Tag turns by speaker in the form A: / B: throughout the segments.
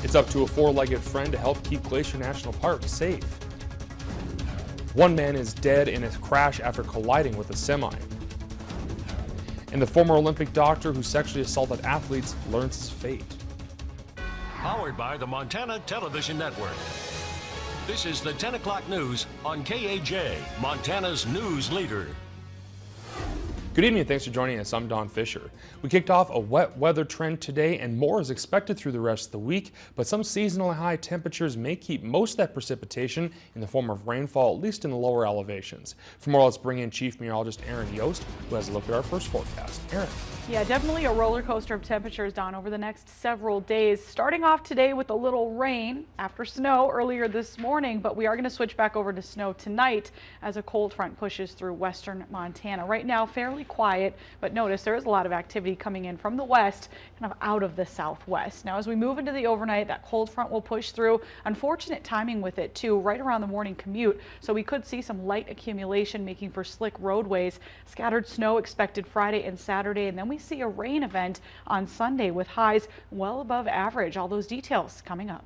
A: It's up to a four-legged friend to help keep Glacier National Park safe. One man is dead in a crash after colliding with a semi. And the former Olympic doctor who sexually assaulted athletes learns his fate.
B: Powered by the Montana Television Network. This is the 10 o'clock news on KAJ, Montana's news leader.
A: Good evening and thanks for joining us. I'm Don Fisher. We kicked off a wet weather trend today and more is expected through the rest of the week, but some seasonally high temperatures may keep most of that precipitation in the form of rainfall, at least in the lower elevations. For more, let's bring in Chief Meteorologist Aaron Yost, who has a look at our first forecast. Aaron.
C: Yeah, definitely a roller coaster of temperatures, Don, over the next several days. Starting off today with a little rain after snow earlier this morning, but we are going to switch back over to snow tonight as a cold front pushes through western Montana. Right now, fairly quiet, but notice there is a lot of activity coming in from the west, kind of out of the southwest. Now, as we move into the overnight, that cold front will push through. Unfortunate timing with it, too, right around the morning commute, so we could see some light accumulation making for slick roadways. Scattered snow expected Friday and Saturday, and then we see a rain event on Sunday with highs well above average. All those details coming up.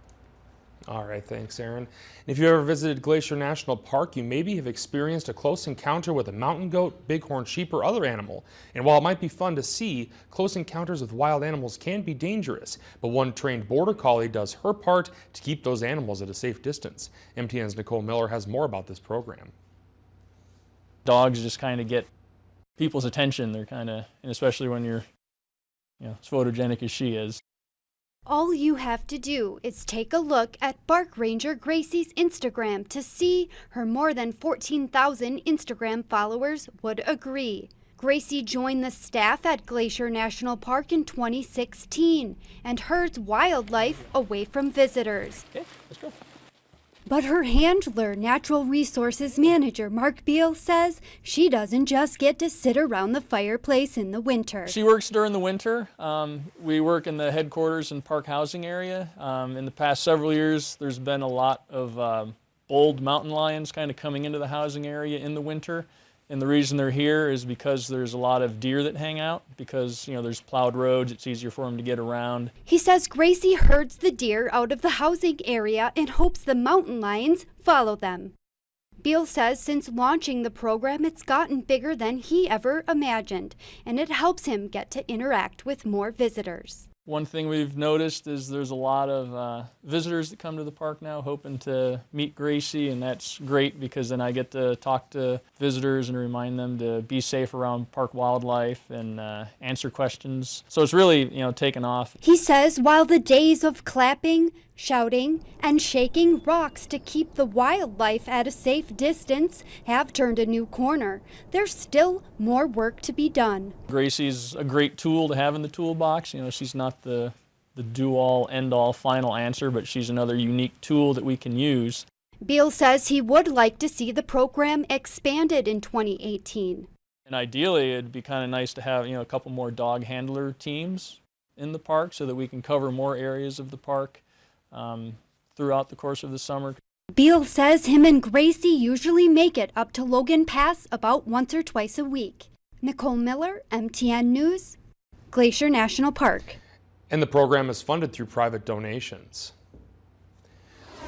A: All right, thanks, Aaron. If you've ever visited Glacier National Park, you maybe have experienced a close encounter with a mountain goat, bighorn sheep, or other animal. And while it might be fun to see, close encounters with wild animals can be dangerous. But one trained border collie does her part to keep those animals at a safe distance. MTN's Nicole Miller has more about this program.
D: Dogs just kind of get people's attention. They're kind of, and especially when you're, as photogenic as she is.
E: All you have to do is take a look at Park Ranger Gracie's Instagram to see her more than 14,000 Instagram followers would agree. Gracie joined the staff at Glacier National Park in 2016 and herds wildlife away from visitors.
D: Okay, let's go.
E: But her handler, Natural Resources Manager Mark Beal, says she doesn't just get to sit around the fireplace in the winter.
D: She works during the winter. We work in the headquarters and park housing area. In the past several years, there's been a lot of bold mountain lions kind of coming into the housing area in the winter. And the reason they're here is because there's a lot of deer that hang out because, there's plowed roads. It's easier for them to get around.
E: He says Gracie herds the deer out of the housing area and hopes the mountain lions follow them. Beal says since launching the program, it's gotten bigger than he ever imagined, and it helps him get to interact with more visitors.
D: One thing we've noticed is there's a lot of visitors that come to the park now hoping to meet Gracie, and that's great because then I get to talk to visitors and remind them to be safe around park wildlife and answer questions. So it's really, taken off.
E: He says while the days of clapping, shouting, and shaking rocks to keep the wildlife at a safe distance have turned a new corner, there's still more work to be done.
D: Gracie's a great tool to have in the toolbox. She's not the do-all, end-all, final answer, but she's another unique tool that we can use.
E: Beal says he would like to see the program expanded in 2018.
D: And ideally, it'd be kind of nice to have, a couple more dog handler teams in the park so that we can cover more areas of the park throughout the course of the summer.
E: Beal says him and Gracie usually make it up to Logan Pass about once or twice a week. Nicole Miller, MTN News, Glacier National Park.
A: And the program is funded through private donations.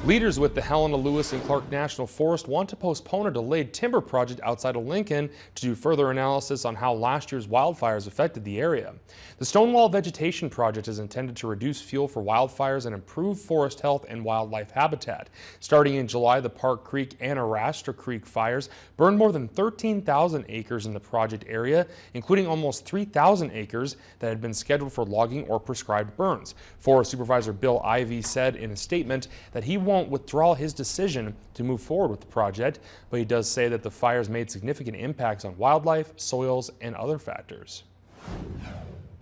A: Leaders with the Helena, Lewis, and Clark National Forest want to postpone a delayed timber project outside of Lincoln to do further analysis on how last year's wildfires affected the area. The Stonewall Vegetation Project is intended to reduce fuel for wildfires and improve forest health and wildlife habitat. Starting in July, the Park Creek and Arastra Creek fires burned more than 13,000 acres in the project area, including almost 3,000 acres that had been scheduled for logging or prescribed burns. Forest Supervisor Bill Ivey said in a statement that he won't withdraw his decision to move forward with the project, but he does say that the fires made significant impacts on wildlife, soils, and other factors.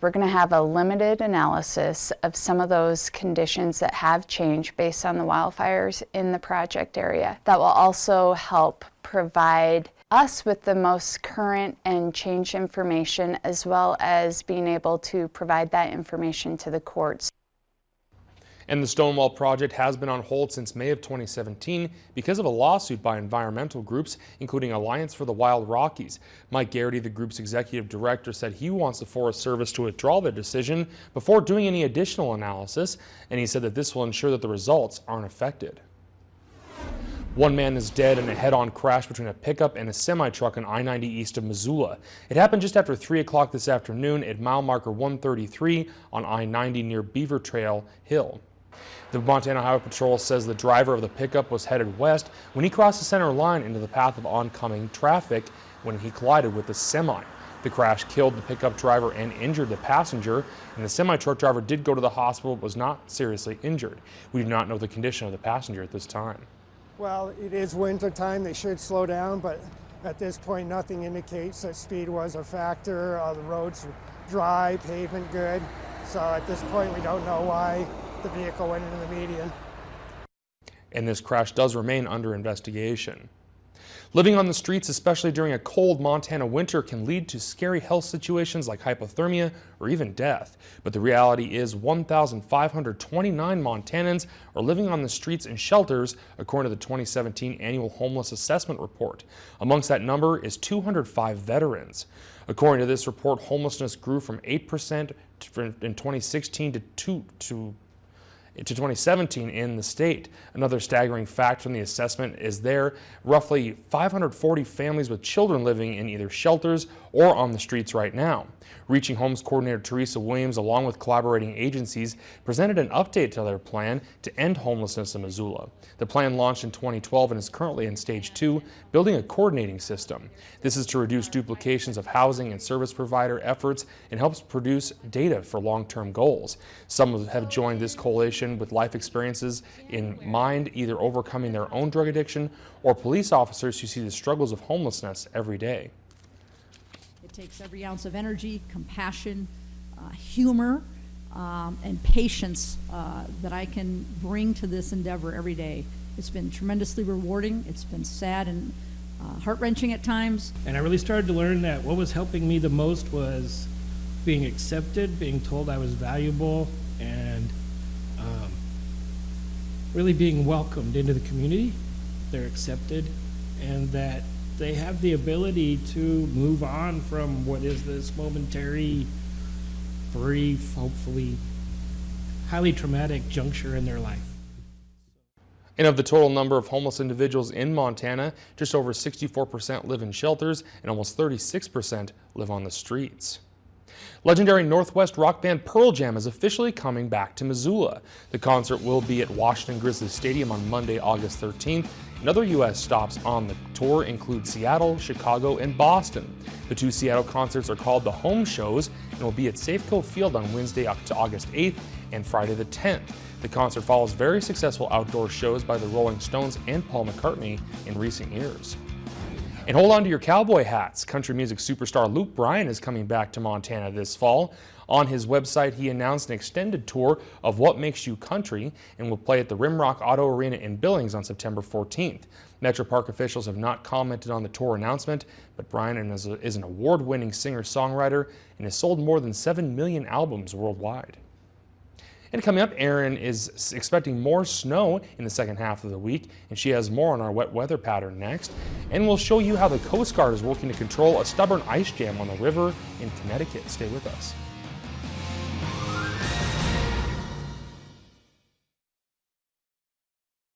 F: We're going to have a limited analysis of some of those conditions that have changed based on the wildfires in the project area. That will also help provide us with the most current and changed information, as well as being able to provide that information to the courts.
A: And the Stonewall project has been on hold since May of 2017 because of a lawsuit by environmental groups, including Alliance for the Wild Rockies. Mike Garrity, the group's executive director, said he wants the Forest Service to withdraw their decision before doing any additional analysis, and he said that this will ensure that the results aren't affected. One man is dead in a head-on crash between a pickup and a semi-truck on I-90 east of Missoula. It happened just after 3 o'clock this afternoon at mile marker 133 on I-90 near Beaver Trail Hill. The Montana Highway Patrol says the driver of the pickup was headed west when he crossed the center line into the path of oncoming traffic when he collided with the semi. The crash killed the pickup driver and injured the passenger, and the semi-truck driver did go to the hospital but was not seriously injured. We do not know the condition of the passenger at this time.
G: Well, it is winter time. They should slow down, but at this point, nothing indicates that speed was a factor. The roads are dry, pavement good. So at this point, we don't know why the vehicle went into the median.
A: And this crash does remain under investigation. Living on the streets, especially during a cold Montana winter, can lead to scary health situations like hypothermia or even death. But the reality is 1,529 Montanans are living on the streets in shelters, according to the 2017 Annual Homeless Assessment Report. Amongst that number is 205 veterans. According to this report, homelessness grew from 8% in 2016 to 2017 in the state. Another staggering fact from the assessment is there roughly 540 families with children living in either shelters or on the streets right now. Reaching Homes Coordinator Teresa Williams, along with collaborating agencies, presented an update to their plan to end homelessness in Missoula. The plan launched in 2012 and is currently in stage 2, building a coordinating system. This is to reduce duplications of housing and service provider efforts and helps produce data for long-term goals. Some have joined this coalition with life experiences in mind, either overcoming their own drug addiction or police officers who see the struggles of homelessness every day.
H: It takes every ounce of energy, compassion, humor, and patience that I can bring to this endeavor every day. It's been tremendously rewarding. It's been sad and heart-wrenching at times.
I: And I really started to learn that what was helping me the most was being accepted, being told I was valuable, and really being welcomed into the community. They're accepted, and that they have the ability to move on from what is this momentary, brief, hopefully highly traumatic juncture in their life.
A: And of the total number of homeless individuals in Montana, just over 64% live in shelters and almost 36% live on the streets. Legendary Northwest rock band Pearl Jam is officially coming back to Missoula. The concert will be at Washington Grizzlies Stadium on Monday, August 13th. And other U.S. stops on the tour include Seattle, Chicago, and Boston. The 2 Seattle concerts are called the Home Shows and will be at Safeco Field on Wednesday, August 8th and Friday the 10th. The concert follows very successful outdoor shows by the Rolling Stones and Paul McCartney in recent years. And hold on to your cowboy hats. Country music superstar Luke Bryan is coming back to Montana this fall. On his website, he announced an extended tour of What Makes You Country and will play at the Rimrock Auto Arena in Billings on September 14th. Metro Park officials have not commented on the tour announcement, but Bryan is an award-winning singer-songwriter and has sold more than 7 million albums worldwide. And coming up, Erin is expecting more snow in the second half of the week, and she has more on our wet weather pattern next. And we'll show you how the Coast Guard is working to control a stubborn ice jam on the river in Connecticut. Stay with us.